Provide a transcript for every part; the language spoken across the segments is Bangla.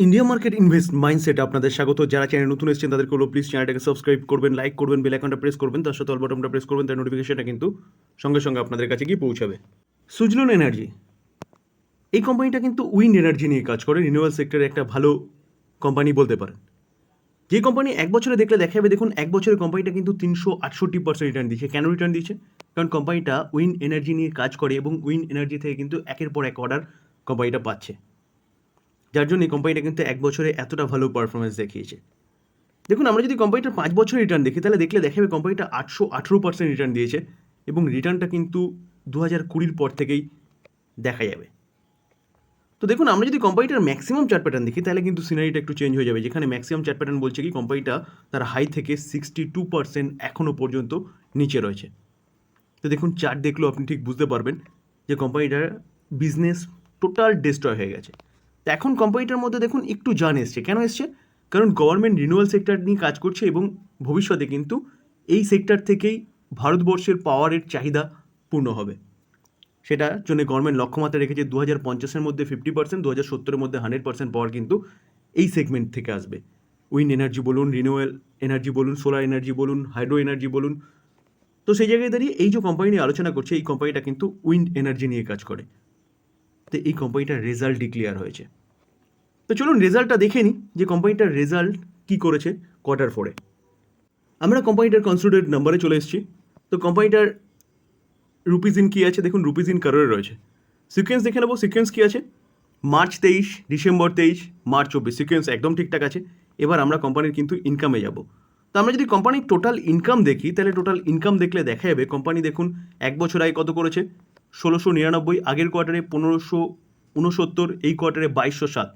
ইন্ডিয়া মার্কেট ইনভেস্ট মাইন্ডসেট আপনাদের স্বাগত। যারা চ্যানেল নতুন এসেছেন তাদেরকে হলো প্লিজ চ্যানেলটাকে সাবস্ক্রাইব করবেন, লাইক করবেন, বেল আইকনটা প্রেস করবেন, তার সাথে অল বাটনটা প্রেস করবেন, তার নোটিফিকেশনটা কিন্তু সঙ্গে সঙ্গে আপনাদের কাছে গিয়ে পৌঁছাবে। সুজলন এনার্জি, এই কোম্পানিটা কিন্তু উইন্ড এনার্জি নিয়ে কাজ করে, রিনিউয়াল সেক্টরে একটা ভালো কোম্পানি বলতে পারেন। যে কোম্পানি এক বছরে দেখলে দেখা যাবে, দেখুন এক বছরে কোম্পানিটা কিন্তু 368% রিটার্ন দিচ্ছে। কেন রিটার্ন দিচ্ছে? কারণ কোম্পানিটা উইন্ড এনার্জি নিয়ে কাজ করে এবং উইন্ড এনার্জি থেকে কিন্তু একের পর এক অর্ডার কোম্পানিটা পাচ্ছে, যার জন্য এই কোম্পানিটা কিন্তু এক বছরে এতটা ভালো পারফরমেন্স দেখিয়েছে। দেখুন, আমরা যদি কোম্পানিটার 5 বছরের রিটার্ন দেখি তাহলে দেখলে দেখা যাবে কোম্পানিটা 818% রিটার্ন দিয়েছে এবং রিটার্নটা কিন্তু 2020 পর থেকেই দেখা যাবে। তো দেখুন, আমরা যদি কোম্পানিটার ম্যাক্সিমাম চার্ট প্যাটার্ন দেখি তাহলে কিন্তু সিনারিটা একটু চেঞ্জ হয়ে যাবে, যেখানে ম্যাক্সিমাম চার্ট প্যাটার্ন বলছে কি কোম্পানিটা তার হাই থেকে 62% এখনও পর্যন্ত নিচে রয়েছে। তো দেখুন, চার্ট দেখলেও আপনি ঠিক বুঝতে পারবেন যে কোম্পানিটার বিজনেস টোটাল ডিস্ট্রয় হয়ে গেছে। তো এখন কোম্পানিটার মধ্যে দেখুন একটু জান এসছে। কেন এসছে? কারণ গভর্নমেন্ট রিনিউয়াল সেক্টর নিয়ে কাজ করছে এবং ভবিষ্যতে কিন্তু এই সেক্টর থেকেই ভারতবর্ষের পাওয়ারের চাহিদা পূর্ণ হবে। সেটার জন্য গভর্নমেন্ট লক্ষ্যমাত্রা রেখেছে 2050-এর মধ্যে 50%, 2070-এর মধ্যে 100% পাওয়ার কিন্তু এই সেগমেন্ট থেকে আসবে। উইন্ড এনার্জি বলুন, রিনিউয়াল এনার্জি বলুন, সোলার এনার্জি বলুন, হাইড্রো এনার্জি বলুন। তো সেই জায়গায় দাঁড়িয়ে এই যে কোম্পানি নিয়ে আলোচনা করছে, এই কোম্পানিটা কিন্তু উইন্ড এনার্জি নিয়ে কাজ করে। তো এই কোম্পানিটার রেজাল্ট ডিক্লেয়ার হয়েছে। তো চলুন রেজাল্টটা দেখে নিই যে কোম্পানিটার রেজাল্ট কী করেছে Q4-এ। আমরা কোম্পানিটার কনসোলিডেটেড নাম্বারে চলে এসেছি। তো কোম্পানিটার রুপিস ইন কী আছে দেখুন, রুপিস ইন কারোরে রয়েছে। সিকোয়েন্স দেখে নেবো, সিকোয়েন্স কী আছে? মার্চ 23, ডিসেম্বর 23, মার্চ 24, সিকোয়েন্স একদম ঠিকঠাক আছে। এবার আমরা কোম্পানির কিন্তু ইনকামে যাব। তো আমরা যদি কোম্পানির টোটাল ইনকাম দেখি তাহলে টোটাল ইনকাম দেখলে দেখা যাবে কোম্পানি দেখুন এক বছর আগে কত করেছে, 1699, আগের কোয়ার্টারে 1569, এই কোয়ার্টারে 2207।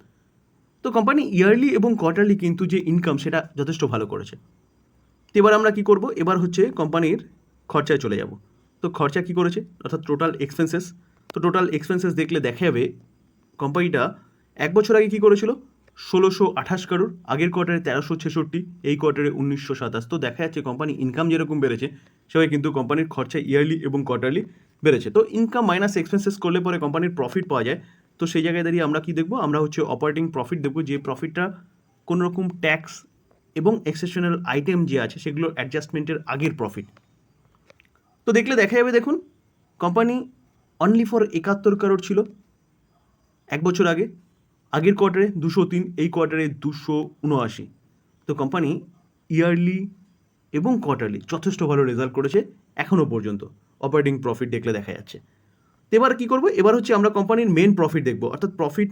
তো কোম্পানি ইয়ারলি এবং কোয়ার্টারলি কিন্তু যে ইনকাম সেটা যথেষ্ট ভালো করেছে। তো এবার আমরা কি করব, এবার হচ্ছে কোম্পানির খরচায় চলে যাব। তো খরচা কি করেছে, অর্থাৎ টোটাল এক্সপেন্সেস। তো টোটাল এক্সপেন্সেস দেখলে দেখা যাবে কোম্পানিটা এক বছর আগে কী করেছিল, 1628 কারোর, আগের কোয়ার্টারে 1366, এই কোয়ার্টারে 1927। তো দেখা যাচ্ছে কোম্পানি ইনকাম যেরকম বেড়েছে সেভাবে কিন্তু কোম্পানির খরচা ইয়ারলি এবং কোয়ার্টারলি বেড়েছে। তো ইনকাম মাইনাস এক্সপেন্সেস করলে পরে কোম্পানির প্রফিট পাওয়া যায়। তো সেই জায়গায় দাঁড়িয়ে আমরা কি দেখবো, আমরা হচ্ছে অপারেটিং প্রফিট দেখবো, যে প্রফিটটা কোনো রকম ট্যাক্স এবং এক্সেপশনাল আইটেম যে আছে সেগুলোর অ্যাডজাস্টমেন্টের আগের প্রফিট। তো দেখলে দেখা যাবে দেখুন কোম্পানি অনলি ফর 71 কারোর ছিল এক বছর আগে, আগের কোয়ার্টারে 203, এই কোয়ার্টারে 279। তো কোম্পানি ইয়ারলি এবং কোয়ার্টারলি যথেষ্ট ভালো রেজাল্ট করেছে এখনও পর্যন্ত, অপারেটিং প্রফিট দেখলে দেখা যাচ্ছে। তো এবার কী করবো, এবার হচ্ছে আমরা কোম্পানির মেন প্রফিট দেখবো, অর্থাৎ প্রফিট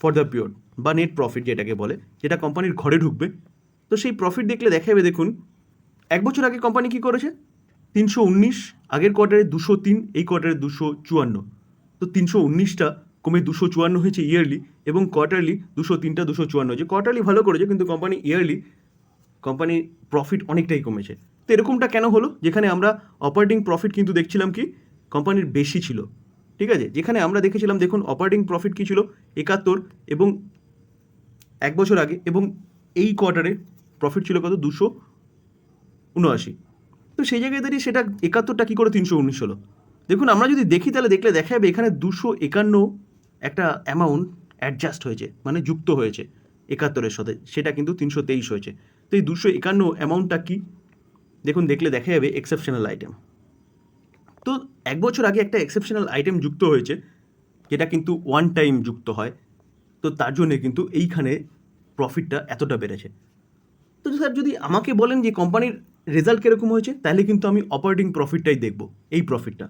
ফর দ্য পিরিয়ড বা নেট প্রফিট যেটাকে বলে, যেটা কোম্পানির ঘরে ঢুকবে। তো সেই প্রফিট দেখলে দেখা যাবে দেখুন এক বছর আগে কোম্পানি কী করেছে, 319, আগের কোয়ার্টারে 203, এই কোয়ার্টারে 254। তো 319টা কমে 254 হয়েছে ইয়ারলি, এবং কোয়ার্টারলি 203টা 254 হয়েছে। কোয়ার্টারলি ভালো করেছে কিন্তু কোম্পানি ইয়ারলি কোম্পানির প্রফিট অনেকটাই কমেছে। তো এরকমটা কেন হলো, যেখানে আমরা অপারেটিং প্রফিট কিন্তু দেখছিলাম কি কোম্পানির বেশি ছিল, ঠিক আছে, যেখানে আমরা দেখেছিলাম দেখুন অপারেটিং প্রফিট কী ছিল 71 এবং এক বছর আগে, এবং এই কোয়ার্টারে প্রফিট ছিল কত, 279। তো সেই জায়গায় দাঁড়িয়ে সেটা 71টা কী করে 319 হলো। দেখুন আমরা যদি দেখি তাহলে দেখলে দেখা যাবে এখানে 251 একটা অ্যামাউন্ট অ্যাডজাস্ট হয়েছে, মানে যুক্ত হয়েছে 71-এর সাথে, সেটা কিন্তু 323 হয়েছে। তো এই 251 অ্যামাউন্টটা কি দেখুন, দেখলে দেখা যাবে এক্সেপশনাল আইটেম। তো এক বছর আগে একটা এক্সেপশনাল আইটেম যুক্ত হয়েছে, যেটা কিন্তু ওয়ান টাইম যুক্ত হয়। তো তার জন্যে কিন্তু এইখানে প্রফিটটা এতটা বেড়েছে। তো স্যার যদি আমাকে বলেন যে কোম্পানির রেজাল্ট কীরকম হয়েছে, তাহলে কিন্তু আমি অপারেটিং প্রফিটটাই দেখব, এই প্রফিটটা,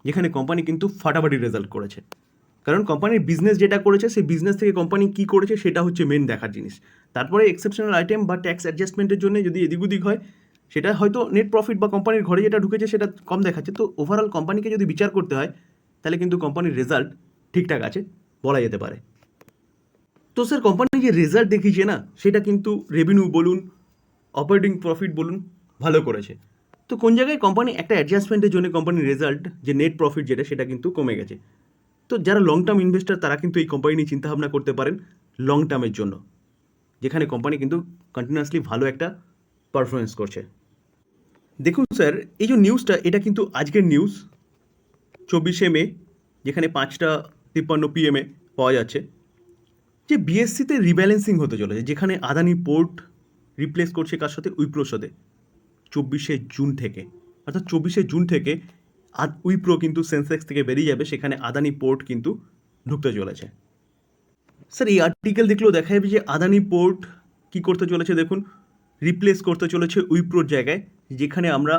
যেখানে কোম্পানি কিন্তু ফাটাফাটি রেজাল্ট করেছে। কারণ কোম্পানির বিজনেস যেটা করেছে সেই বিজনেস থেকে কোম্পানি কী করেছে সেটা হচ্ছে মেন দেখার জিনিস। তারপরে এক্সেপশনাল আইটেম বা ট্যাক্স অ্যাডজাস্টমেন্টের জন্য যদি এদিক ওদিক হয়, সেটা হয়তো নেট প্রফিট বা কোম্পানির ঘরে যেটা ঢুকেছে সেটা কম দেখাচ্ছে। তো ওভারঅল কোম্পানিকে যদি বিচার করতে হয় তাহলে কিন্তু কোম্পানির রেজাল্ট ঠিকঠাক আছে বলা যেতে পারে। তো স্যার কোম্পানি যে রেজাল্ট দেখিয়েছে না, সেটা কিন্তু রেভিনিউ বলুন, অপারেটিং প্রফিট বলুন, ভালো করেছে। তো কোন জায়গায় কোম্পানি একটা অ্যাডজাস্টমেন্টের জন্য কোম্পানির রেজাল্ট যে নেট প্রফিট যেটা সেটা কিন্তু কমে গেছে। তো যারা লং টার্ম ইনভেস্টার তারা কিন্তু এই কোম্পানি নিয়ে চিন্তাভাবনা করতে পারেন লং টার্মের জন্য, যেখানে কোম্পানি কিন্তু কন্টিনিউয়াসলি ভালো একটা পারফরমেন্স করছে। দেখুন স্যার, এই যে নিউজটা এটা কিন্তু আজকের নিউজ, 24শে মে, যেখানে 5:53 PM পাওয়া যাচ্ছে। যে বিএসসিতে রিব্যালেন্সিং হতে চলেছে, যেখানে আদানি পোর্ট রিপ্লেস করছে কার সাথে? উইপ্রোর সাথে 24শে জুন থেকে। অর্থাৎ 24শে জুন থেকে উইপ্রো কিন্তু সেন্সেক্স থেকে বেরিয়ে যাবে, সেখানে আদানি পোর্ট কিন্তু ঢুকতে চলেছে। স্যার এই আর্টিকেল দেখলেও দেখা যাবে যে আদানি পোর্ট কি করতে চলেছে, দেখুন রিপ্লেস করতে চলেছে উইপ্রোর জায়গায়। যেখানে আমরা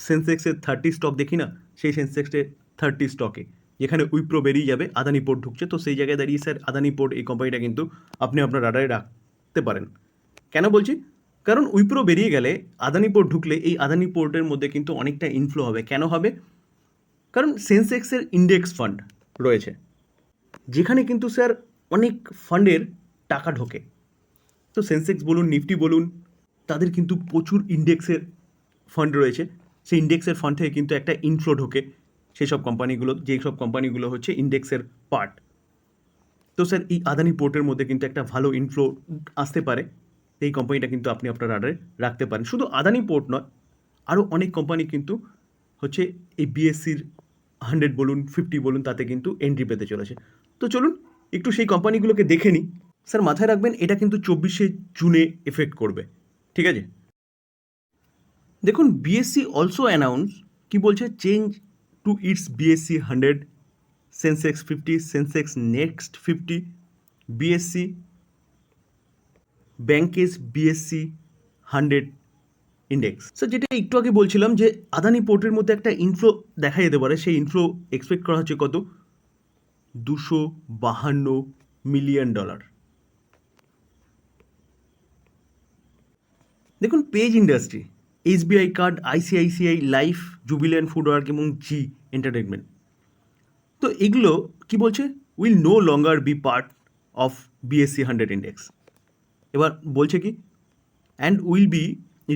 সেন্সেক্সের 30 স্টক দেখি না, সেই সেন্সেক্সের 30 স্টকে যেখানে উইপ্রো বেরিয়ে যাবে আদানি পোর্ট ঢুকছে, তো সেই জায়গায় দাঁড়িয়ে স্যার আদানি পোর্ট এই কোম্পানিটা কিন্তু আপনি আপনার রাডারে রাখতে পারেন। কেন বলছি? কারণ উইপ্রো বেরিয়ে গেলে আদানি পোর্ট ঢুকলে এই আদানি পোর্টের মধ্যে কিন্তু অনেকটা ইনফ্লো হবে। কেন হবে? কারণ সেন্সেক্সের ইন্ডেক্স ফান্ড রয়েছে, যেখানে কিন্তু স্যার অনেক ফান্ডের টাকা ঢোকে। তো সেন্সেক্স বলুন, নিফটি বলুন, তাদের কিন্তু প্রচুর ইন্ডেক্সের ফান্ড রয়েছে। সেই ইন্ডেক্সের ফান্ড থেকে কিন্তু একটা ইনফ্লো ঢোকে সেই সব কোম্পানিগুলো, যেই সব কোম্পানিগুলো হচ্ছে ইন্ডেক্সের পার্ট। তো স্যার এই আদানি পোর্টের মধ্যে কিন্তু একটা ভালো ইনফ্লো আসতে পারে। এই কোম্পানিটা কিন্তু আপনি আপনার রাডারে রাখতে পারেন। শুধু আদানি পোর্ট নয়, আরও অনেক কোম্পানি কিন্তু হচ্ছে এই বিএসসির 100 বলুন, 50 বলুন, তাতে কিন্তু এন্ট্রি পেতে চলেছে। তো চলুন একটু সেই কোম্পানিগুলোকে দেখে নিই। স্যার মাথায় রাখবেন, এটা কিন্তু 24শে জুনে এফেক্ট করবে, ঠিক আছে? দেখুন বিএসসি অলসো অ্যানাউন্স কি বলছে, change to its BSC 100, sensex 50, sensex next 50, BSC bankex BSC 100 index. Sir যেটা একটু আগে বলছিলাম যে আদানি পোর্টের মধ্যে একটা ইনফ্লো দেখা যেতে পারে, সেই ইনফ্লো এক্সপেক্ট করা হচ্ছে কত? $252 মিলিয়ন। দেখুন Page industry, SBI card, ICICI life, Jubilant Foodwork এবং জি এন্টারটেনমেন্ট, তো এগুলো কি বলছে? Will no longer be part of BSC 100 index. এবার বলছে কি, and will be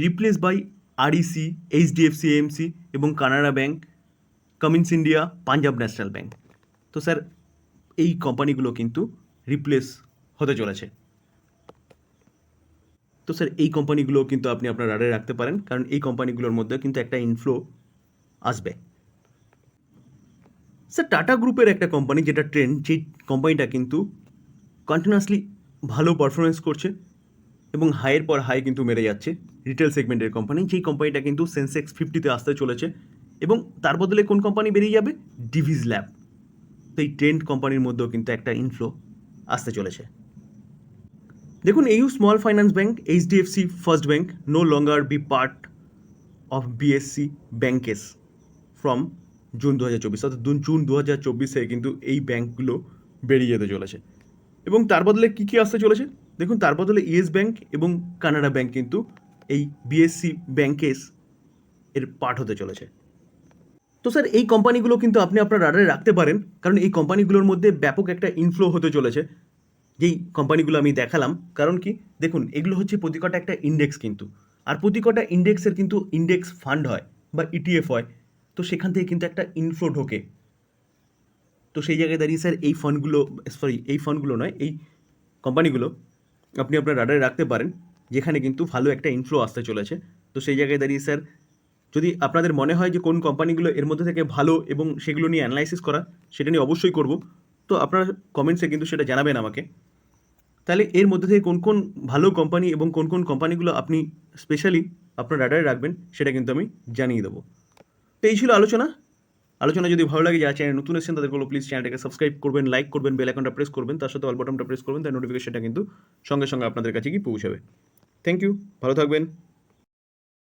replace by REC, HDFC AMC এবং Canara bank, Cummins India, Punjab national bank. তো স্যার এই কোম্পানিগুলো কিন্তু রিপ্লেস হতে চলেছে। তো স্যার এই কোম্পানিগুলো কিন্তু আপনি আপনার রাডারে রাখতে পারেন, কারণ এই কোম্পানিগুলোর মধ্যে কিন্তু একটা ইনফ্লো আসবে। স্যার টাটা গ্রুপের একটা কোম্পানি যেটা ট্রেন্ড, যেই কোম্পানিটা কিন্তু কন্টিনিউয়াসলি ভালো পারফরমেন্স করছে এবং হাইয়ের পর হাই কিন্তু মেরে যাচ্ছে, রিটেল সেগমেন্টের কোম্পানি, যেই কোম্পানিটা কিন্তু সেন্সেক্স 50-তে আসতে চলেছে। এবং তার বদলে কোন কোম্পানি বেরিয়ে যাবে? ডিভিস ল্যাব। তো এই ট্রেন্ড কোম্পানির মধ্যেও কিন্তু একটা ইনফ্লো আসতে চলেছে। দেখুন AU small finance bank, HDFC first bank no longer be part of BSC bankex from June 2024, অর্থাৎ জুন 2024 কিন্তু এই ব্যাঙ্কগুলো বেরিয়ে যেতে চলেছে। এবং তার বদলে কী কী আসতে চলেছে? দেখুন তার বদলে ইয়েস ব্যাঙ্ক এবং কানাডা ব্যাঙ্ক কিন্তু এই বিএসসি ব্যাঙ্কেস এর পার্ট হতে চলেছে। তো স্যার এই কোম্পানিগুলো কিন্তু আপনি আপনার রাডারে রাখতে পারেন, কারণ এই কোম্পানিগুলোর মধ্যে ব্যাপক একটা ইনফ্লো হতে চলেছে, যেই কোম্পানিগুলো আমি দেখালাম। কারণ কি, দেখুন এগুলো হচ্ছে প্রতি কটা একটা ইন্ডেক্স কিন্তু, আর প্রতি কটা ইন্ডেক্সের কিন্তু ইন্ডেক্স ফান্ড হয় বা ইটিএফ হয়, তো সেখান থেকে কিন্তু একটা ইনফ্লো ঢোকে। তো সেই জায়গায় দাঁড়িয়ে স্যার এই ফান্ডগুলো নয়, এই কোম্পানিগুলো আপনি আপনার রাডারে রাখতে পারেন, যেখানে কিন্তু ভালো একটা ইনফ্লো আসতে চলেছে। তো সেই জায়গায় দাঁড়িয়ে স্যার যদি আপনাদের মনে হয় যে কোন কোম্পানিগুলো এর মধ্যে থেকে ভালো এবং সেগুলো নিয়ে অ্যানালাইসিস করা, সেটা নিয়ে অবশ্যই করব। তো আপনারা কমেন্টসে কিন্তু সেটা জানাবেন আমাকে। তাহলে এর মধ্যে থেকে কোন কোন ভালো কোম্পানি এবং কোন কোন কোম্পানিগুলো আপনি স্পেশালি আপনার রাডারে রাখবেন, সেটা কিন্তু আমি জানিয়ে দেবো। তো এই ছিল আলোচনা যদি ভালো লাগে, যারা চ্যানেল নতুন এসেছেন তাদের বলবো প্লিজ চ্যানেলটাকে সাবস্ক্রাইব করবেন, লাইক করবেন, বেল আইকনটা প্রেস করবেন, তার সাথে অল বাটনটা প্রেস করবেন, তার নোটিফিকেশনটা কিন্তু সঙ্গে সঙ্গে আপনাদের কাছে গিয়ে পৌঁছাবে। থ্যাংক ইউ, ভালো থাকবেন।